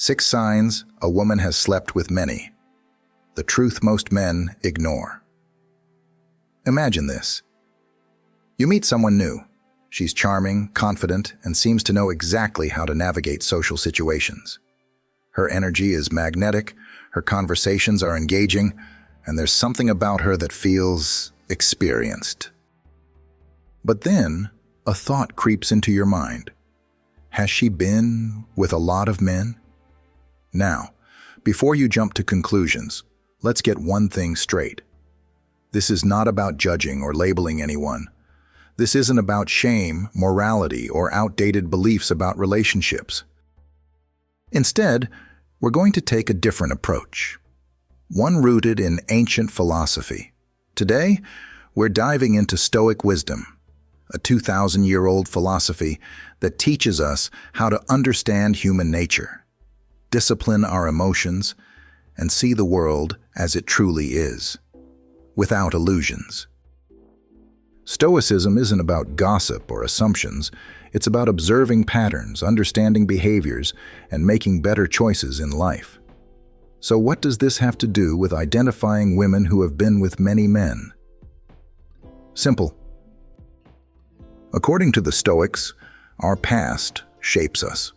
6 signs a woman has slept with many. The truth most men ignore. Imagine this. You meet someone new. She's charming, confident, and seems to know exactly how to navigate social situations. Her energy is magnetic, her conversations are engaging, and there's something about her that feels experienced. But then, a thought creeps into your mind. Has she been with a lot of men? Now, before you jump to conclusions, let's get one thing straight. This is not about judging or labeling anyone. This isn't about shame, morality, or outdated beliefs about relationships. Instead, we're going to take a different approach, one rooted in ancient philosophy. Today, we're diving into Stoic wisdom, a 2,000-year-old philosophy that teaches us how to understand human nature, discipline our emotions, and see the world as it truly is, without illusions. Stoicism isn't about gossip or assumptions. It's about observing patterns, understanding behaviors, and making better choices in life. So what does this have to do with identifying women who have been with many men? Simple. According to the Stoics, our past shapes us.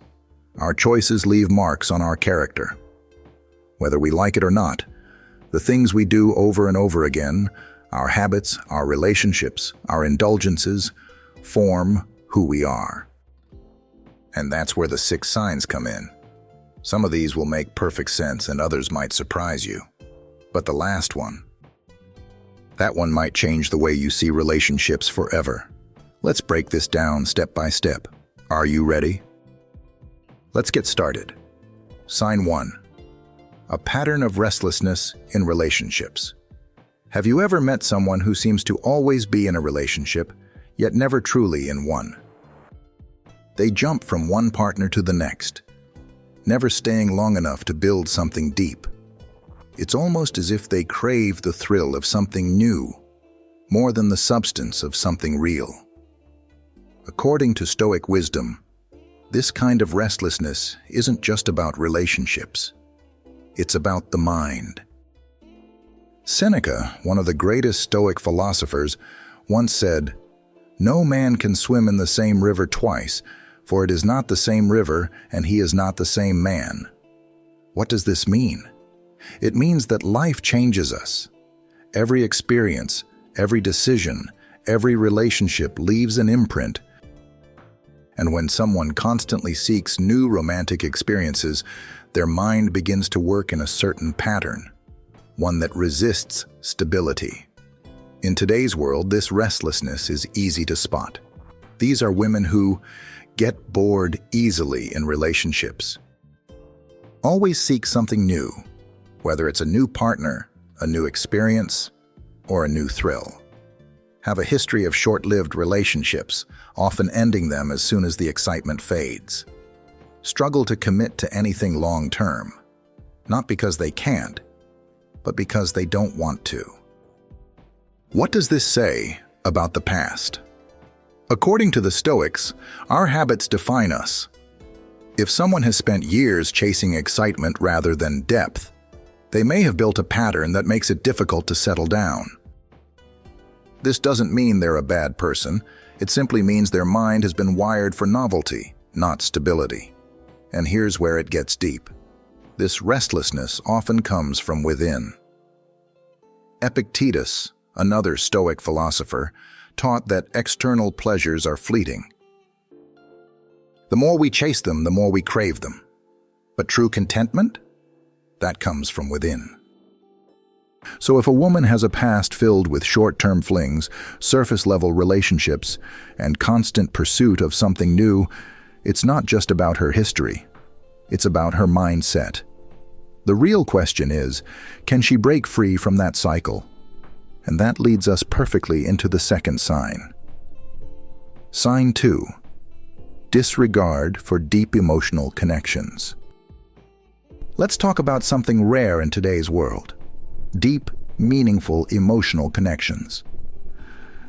Our choices leave marks on our character. Whether we like it or not, the things we do over and over again, our habits, our relationships, our indulgences, form who we are. And that's where the 6 signs come in. Some of these will make perfect sense and others might surprise you. But the last one, that one might change the way you see relationships forever. Let's break this down step by step. Are you ready? Let's get started. Sign 1. A pattern of restlessness in relationships. Have you ever met someone who seems to always be in a relationship, yet never truly in one? They jump from one partner to the next, never staying long enough to build something deep. It's almost as if they crave the thrill of something new, more than the substance of something real. According to Stoic wisdom, this kind of restlessness isn't just about relationships. It's about the mind. Seneca, one of the greatest Stoic philosophers, once said, "No man can swim in the same river twice, for it is not the same river and he is not the same man." What does this mean? It means that life changes us. Every experience, every decision, every relationship leaves an imprint. And when someone constantly seeks new romantic experiences, their mind begins to work in a certain pattern, one that resists stability. In today's world, this restlessness is easy to spot. These are women who get bored easily in relationships. Always seek something new, whether it's a new partner, a new experience, or a new thrill. Have a history of short-lived relationships, often ending them as soon as the excitement fades. Struggle to commit to anything long-term, not because they can't, but because they don't want to. What does this say about the past? According to the Stoics, our habits define us. If someone has spent years chasing excitement rather than depth, they may have built a pattern that makes it difficult to settle down. This doesn't mean they're a bad person. It simply means their mind has been wired for novelty, not stability. And here's where it gets deep. This restlessness often comes from within. Epictetus, another Stoic philosopher, taught that external pleasures are fleeting. The more we chase them, the more we crave them. But true contentment? That comes from within. So if a woman has a past filled with short-term flings, surface-level relationships, and constant pursuit of something new, it's not just about her history. It's about her mindset. The real question is, can she break free from that cycle? And that leads us perfectly into the second sign. Sign 2. Disregard for deep emotional connections. Let's talk about something rare in today's world. Deep, meaningful emotional connections.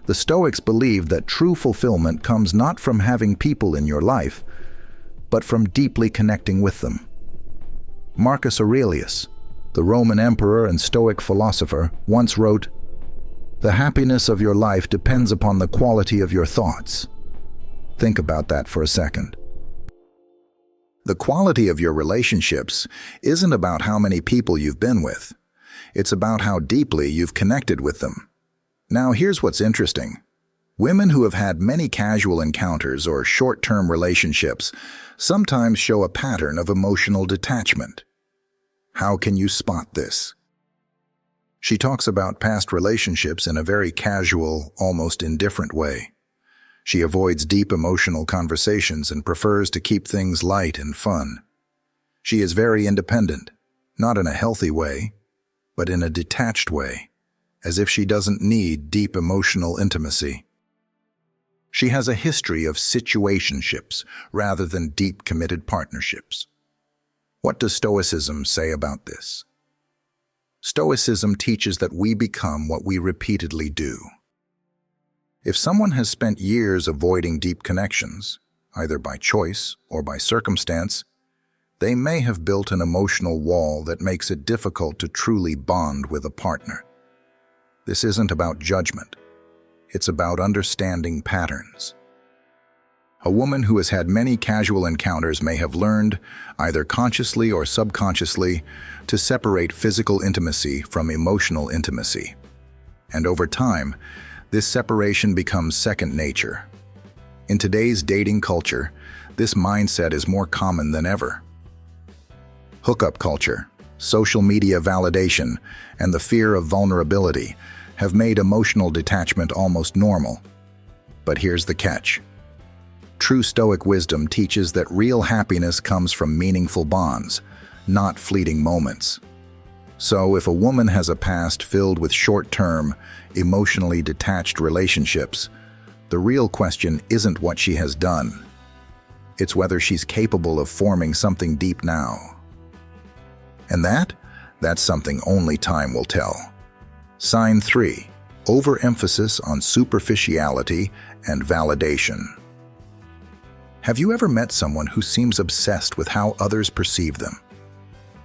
The Stoics believe that true fulfillment comes not from having people in your life, but from deeply connecting with them. Marcus Aurelius, the Roman emperor and Stoic philosopher, once wrote, "The happiness of your life depends upon the quality of your thoughts." Think about that for a second. The quality of your relationships isn't about how many people you've been with. It's about how deeply you've connected with them. Now, here's what's interesting. Women who have had many casual encounters or short-term relationships sometimes show a pattern of emotional detachment. How can you spot this? She talks about past relationships in a very casual, almost indifferent way. She avoids deep emotional conversations and prefers to keep things light and fun. She is very independent, not in a healthy way, but in a detached way, as if she doesn't need deep emotional intimacy. She has a history of situationships rather than deep committed partnerships. What does Stoicism say about this? Stoicism teaches that we become what we repeatedly do. If someone has spent years avoiding deep connections, either by choice or by circumstance, they may have built an emotional wall that makes it difficult to truly bond with a partner. This isn't about judgment. It's about understanding patterns. A woman who has had many casual encounters may have learned, either consciously or subconsciously, to separate physical intimacy from emotional intimacy. And over time, this separation becomes second nature. In today's dating culture, this mindset is more common than ever. Hookup culture, social media validation, and the fear of vulnerability have made emotional detachment almost normal. But here's the catch. True Stoic wisdom teaches that real happiness comes from meaningful bonds, not fleeting moments. So if a woman has a past filled with short-term, emotionally detached relationships, the real question isn't what she has done. It's whether she's capable of forming something deep now. And that's something only time will tell. Sign 3. Overemphasis on superficiality and validation. Have you ever met someone who seems obsessed with how others perceive them?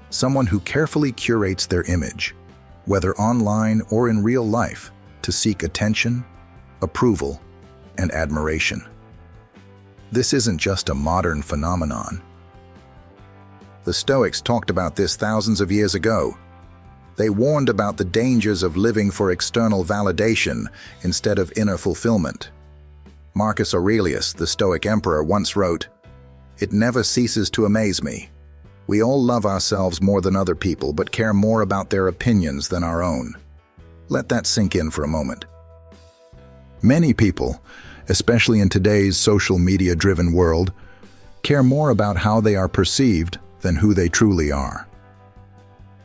Someone who carefully curates their image, whether online or in real life, to seek attention, approval, and admiration. This isn't just a modern phenomenon. The Stoics talked about this thousands of years ago. They warned about the dangers of living for external validation instead of inner fulfillment. Marcus Aurelius, the Stoic emperor, once wrote, "It never ceases to amaze me. We all love ourselves more than other people, but care more about their opinions than our own." Let that sink in for a moment. Many people, especially in today's social media-driven world, care more about how they are perceived than who they truly are.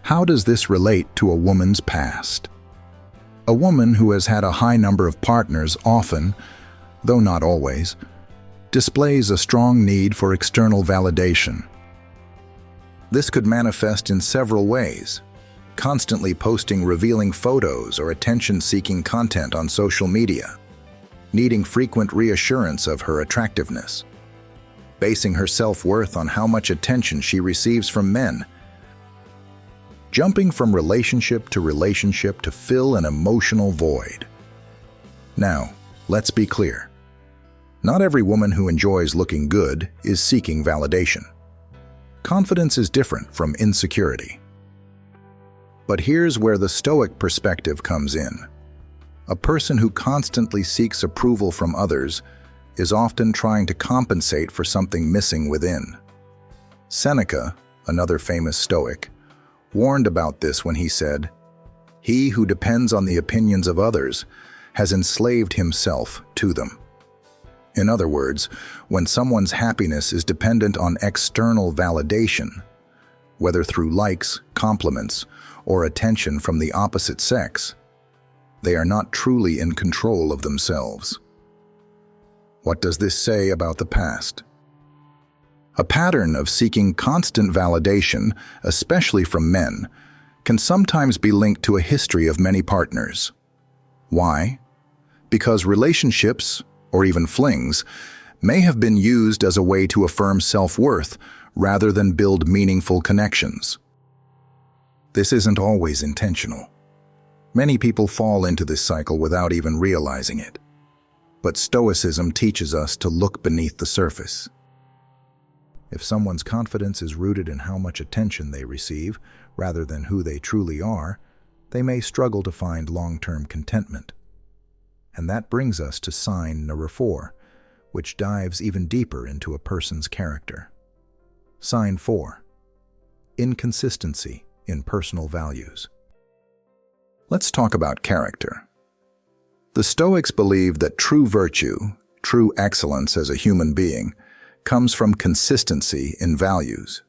How does this relate to a woman's past? A woman who has had a high number of partners often, though not always, displays a strong need for external validation. This could manifest in several ways, constantly posting revealing photos or attention-seeking content on social media, needing frequent reassurance of her attractiveness, basing her self-worth on how much attention she receives from men, jumping from relationship to fill an emotional void. Now, let's be clear. Not every woman who enjoys looking good is seeking validation. Confidence is different from insecurity. But here's where the Stoic perspective comes in. A person who constantly seeks approval from others is often trying to compensate for something missing within. Seneca, another famous Stoic, warned about this when he said, "He who depends on the opinions of others has enslaved himself to them." In other words, when someone's happiness is dependent on external validation, whether through likes, compliments, or attention from the opposite sex, they are not truly in control of themselves. What does this say about the past? A pattern of seeking constant validation, especially from men, can sometimes be linked to a history of many partners. Why? Because relationships, or even flings, may have been used as a way to affirm self-worth rather than build meaningful connections. This isn't always intentional. Many people fall into this cycle without even realizing it. But Stoicism teaches us to look beneath the surface. If someone's confidence is rooted in how much attention they receive, rather than who they truly are, they may struggle to find long-term contentment. And that brings us to sign number 4, which dives even deeper into a person's character. Sign 4. Inconsistency in personal values. Let's talk about character. The Stoics believe that true virtue, true excellence as a human being, comes from consistency in values.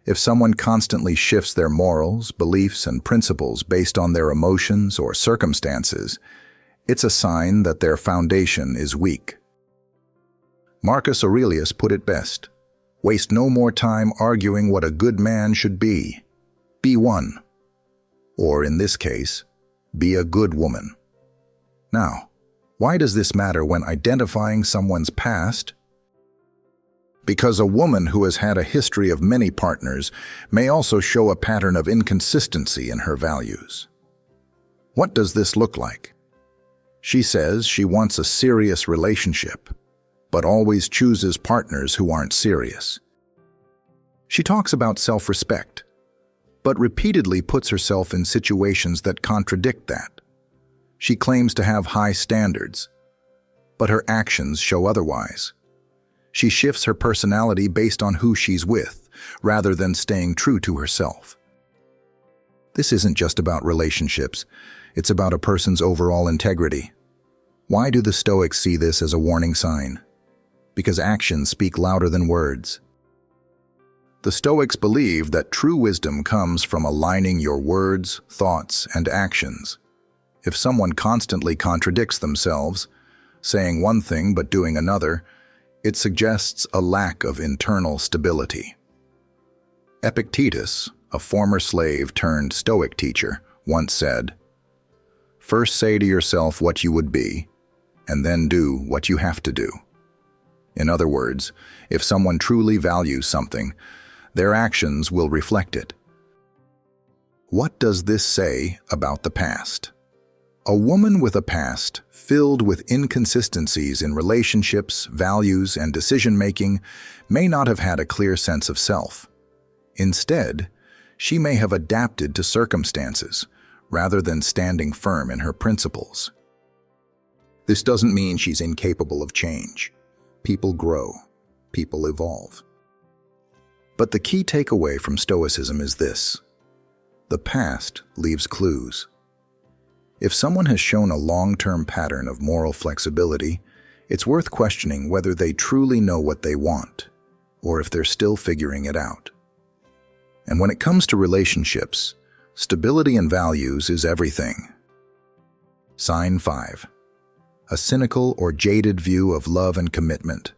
If someone constantly shifts their morals, beliefs, and principles based on their emotions or circumstances, it's a sign that their foundation is weak. Marcus Aurelius put it best: waste no more time arguing what a good man should be. Be one. Or in this case, be a good woman. Now, why does this matter when identifying someone's past? Because a woman who has had a history of many partners may also show a pattern of inconsistency in her values. What does this look like? She says she wants a serious relationship, but always chooses partners who aren't serious. She talks about self-respect, but repeatedly puts herself in situations that contradict that. She claims to have high standards, but her actions show otherwise. She shifts her personality based on who she's with, rather than staying true to herself. This isn't just about relationships, it's about a person's overall integrity. Why do the Stoics see this as a warning sign? Because actions speak louder than words. The Stoics believe that true wisdom comes from aligning your words, thoughts, and actions. If someone constantly contradicts themselves, saying one thing but doing another, it suggests a lack of internal stability. Epictetus, a former slave turned Stoic teacher, once said, "First say to yourself what you would be, and then do what you have to do." In other words, if someone truly values something, their actions will reflect it. What does this say about the past? A woman with a past filled with inconsistencies in relationships, values, and decision-making may not have had a clear sense of self. Instead, she may have adapted to circumstances, rather than standing firm in her principles. This doesn't mean she's incapable of change. People grow. People evolve. But the key takeaway from Stoicism is this: the past leaves clues. If someone has shown a long-term pattern of moral flexibility, it's worth questioning whether they truly know what they want, or if they're still figuring it out. And when it comes to relationships, stability and values is everything. Sign 5. A cynical or jaded view of love and commitment.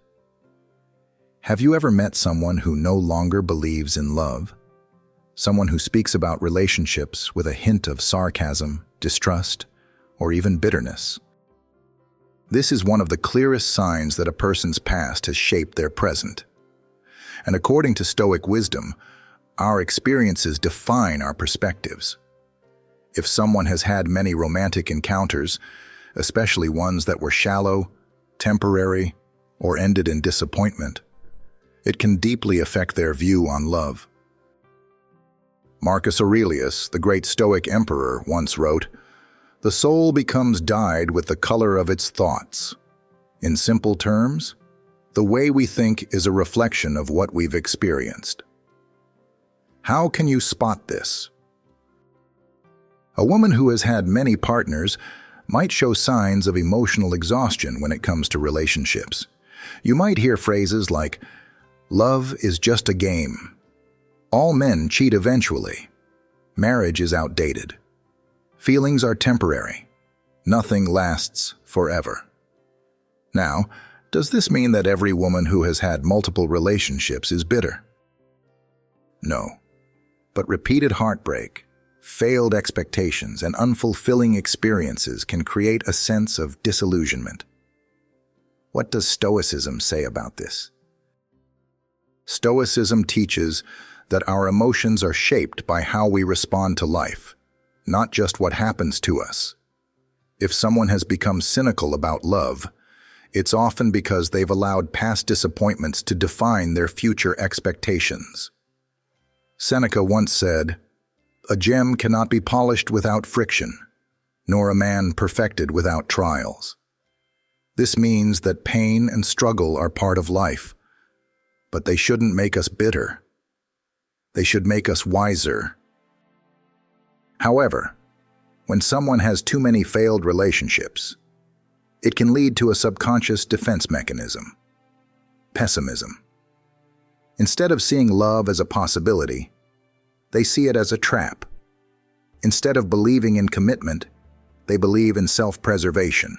Have you ever met someone who no longer believes in love? Someone who speaks about relationships with a hint of sarcasm, distrust, or even bitterness. This is one of the clearest signs that a person's past has shaped their present. And according to Stoic wisdom, our experiences define our perspectives. If someone has had many romantic encounters, especially ones that were shallow, temporary, or ended in disappointment, it can deeply affect their view on love. Marcus Aurelius, the great Stoic emperor, once wrote, "The soul becomes dyed with the color of its thoughts." In simple terms, the way we think is a reflection of what we've experienced. How can you spot this? A woman who has had many partners might show signs of emotional exhaustion when it comes to relationships. You might hear phrases like, "Love is just a game," "All men cheat eventually," "Marriage is outdated," "Feelings are temporary," "Nothing lasts forever." Now, does this mean that every woman who has had multiple relationships is bitter? No. But repeated heartbreak, failed expectations, and unfulfilling experiences can create a sense of disillusionment. What does Stoicism say about this? Stoicism teaches that our emotions are shaped by how we respond to life, not just what happens to us. If someone has become cynical about love, it's often because they've allowed past disappointments to define their future expectations. Seneca once said, "A gem cannot be polished without friction, nor a man perfected without trials." This means that pain and struggle are part of life, but they shouldn't make us bitter. They should make us wiser. However, when someone has too many failed relationships, it can lead to a subconscious defense mechanism: pessimism. Instead of seeing love as a possibility, they see it as a trap. Instead of believing in commitment, they believe in self-preservation.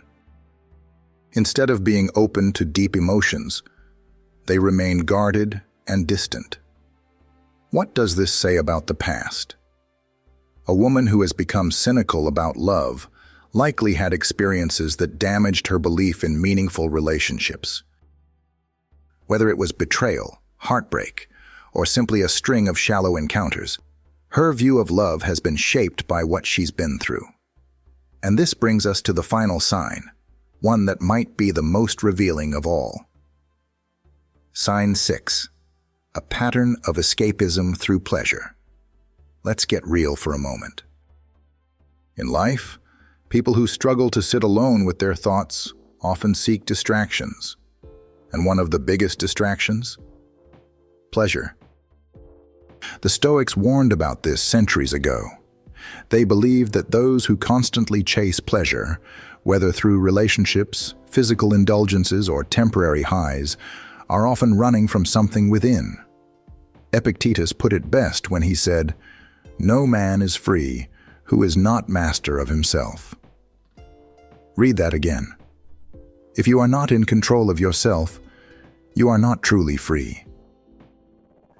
Instead of being open to deep emotions, they remain guarded and distant. What does this say about the past? A woman who has become cynical about love likely had experiences that damaged her belief in meaningful relationships. Whether it was betrayal, heartbreak, or simply a string of shallow encounters, her view of love has been shaped by what she's been through. And this brings us to the final sign, one that might be the most revealing of all. Sign 6. A pattern of escapism through pleasure. Let's get real for a moment. In life, people who struggle to sit alone with their thoughts often seek distractions. And one of the biggest distractions? Pleasure. The Stoics warned about this centuries ago. They believed that those who constantly chase pleasure, whether through relationships, physical indulgences, or temporary highs, are often running from something within. Epictetus put it best when he said, "No man is free who is not master of himself." Read that again. If you are not in control of yourself, you are not truly free.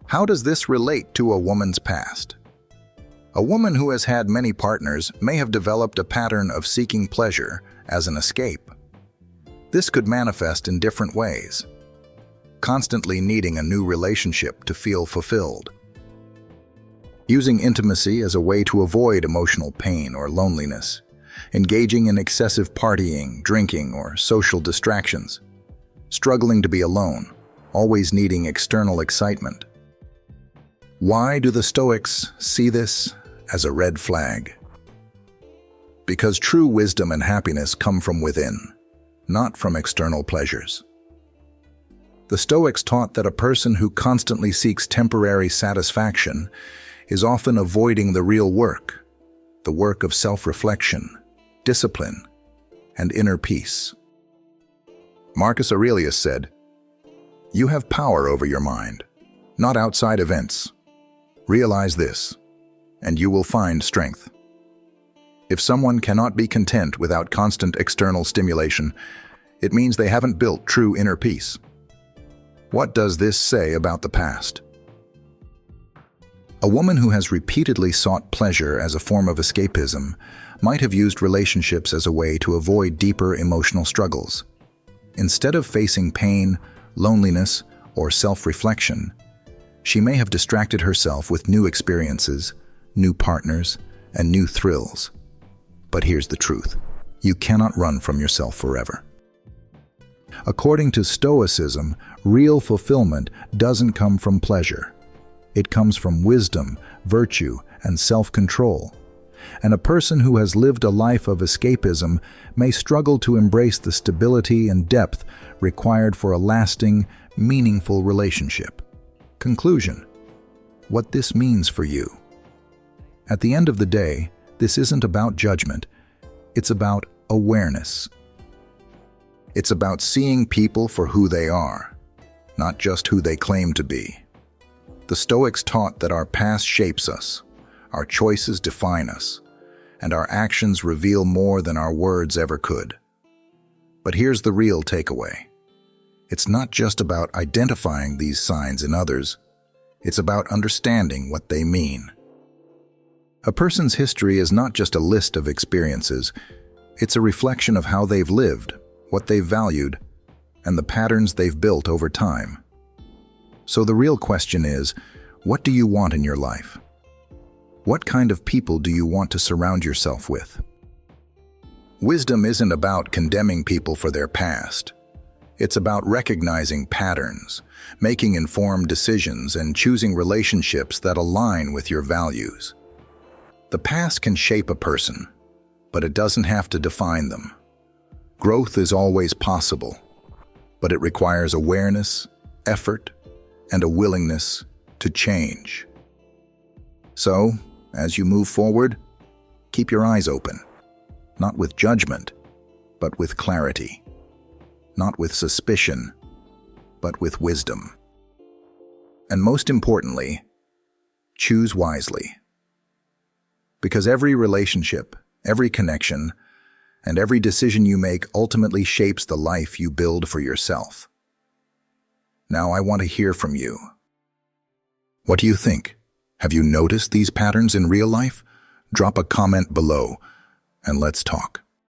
How does this relate to a woman's past? A woman who has had many partners may have developed a pattern of seeking pleasure as an escape. This could manifest in different ways, constantly needing a new relationship to feel fulfilled, using intimacy as a way to avoid emotional pain or loneliness, engaging in excessive partying, drinking, or social distractions, struggling to be alone, always needing external excitement. Why do the Stoics see this as a red flag? Because true wisdom and happiness come from within, not from external pleasures. The Stoics taught that a person who constantly seeks temporary satisfaction is often avoiding the real work, the work of self-reflection, discipline, and inner peace. Marcus Aurelius said, "You have power over your mind, not outside events. Realize this, and you will find strength." If someone cannot be content without constant external stimulation, it means they haven't built true inner peace. What does this say about the past? A woman who has repeatedly sought pleasure as a form of escapism might have used relationships as a way to avoid deeper emotional struggles. Instead of facing pain, loneliness, or self-reflection, she may have distracted herself with new experiences, new partners, and new thrills. But here's the truth: you cannot run from yourself forever. According to Stoicism, real fulfillment doesn't come from pleasure. It comes from wisdom, virtue, and self-control. And a person who has lived a life of escapism may struggle to embrace the stability and depth required for a lasting, meaningful relationship. Conclusion: what this means for you. At the end of the day, this isn't about judgment. It's about awareness. It's about seeing people for who they are, not just who they claim to be. The Stoics taught that our past shapes us, our choices define us, and our actions reveal more than our words ever could. But here's the real takeaway. It's not just about identifying these signs in others, it's about understanding what they mean. A person's history is not just a list of experiences, it's a reflection of how they've lived, what they've valued, and the patterns they've built over time. So the real question is, what do you want in your life? What kind of people do you want to surround yourself with? Wisdom isn't about condemning people for their past. It's about recognizing patterns, making informed decisions, and choosing relationships that align with your values. The past can shape a person, but it doesn't have to define them. Growth is always possible, but it requires awareness, effort, and a willingness to change. So, as you move forward, keep your eyes open, not with judgment, but with clarity. Not with suspicion, but with wisdom. And most importantly, choose wisely. Because every relationship, every connection, and every decision you make ultimately shapes the life you build for yourself. Now I want to hear from you. What do you think? Have you noticed these patterns in real life? Drop a comment below, and let's talk.